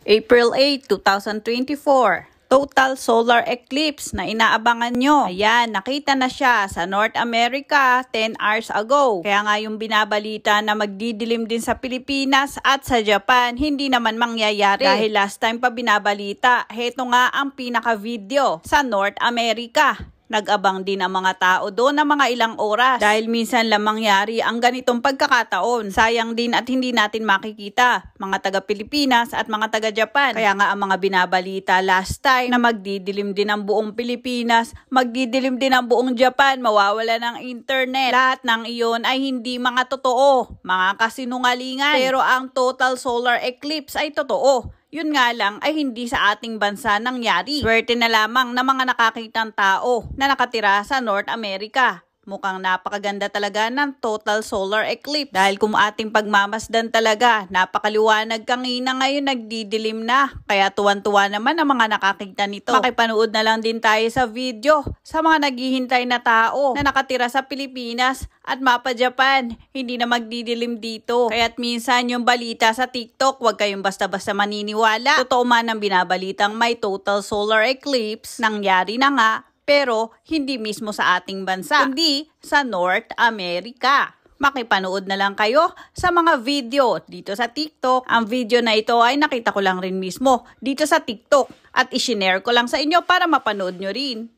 April 8, 2024. Total solar eclipse na inaabangan nyo. Ayan, nakita na siya sa North America 10 hours ago. Kaya nga yung binabalita na magdidilim din sa Pilipinas at sa Japan, hindi naman mangyayari. Dahil last time pa binabalita, heto nga ang pinaka-video sa North America. Nag-abang din ang mga tao doon ng mga ilang oras dahil minsan lang mangyari ang ganitong pagkakataon. Sayang din at hindi natin makikita mga taga-Pilipinas at mga taga-Japan. Kaya nga ang mga binabalita last time na magdidilim din ang buong Pilipinas, magdidilim din ang buong Japan, mawawala ng internet. Lahat ng iyon ay hindi mga totoo, mga kasinungalingan. Pero ang total solar eclipse ay totoo. Yun nga lang ay hindi sa ating bansa nangyari. Swerte na lamang na mga nakakitang tao na nakatira sa North America. Mukhang napakaganda talaga ng total solar eclipse. Dahil kung ating pagmamasdan talaga, napakaliwanag kanina ngayon nagdidilim na. Kaya tuwan-tuwa naman ang mga nakakita nito. Makipanood na lang din tayo sa video sa mga naghihintay na tao na nakatira sa Pilipinas at mapa Japan. Hindi na magdidilim dito. Kaya't minsan yung balita sa TikTok, huwag kayong basta-basta maniniwala. Totoo man ang binabalitang may total solar eclipse, nangyari na nga. Pero hindi mismo sa ating bansa, kundi sa North America. Makipanood na lang kayo sa mga video dito sa TikTok. Ang video na ito ay nakita ko lang rin mismo dito sa TikTok at isinare ko lang sa inyo para mapanood nyo rin.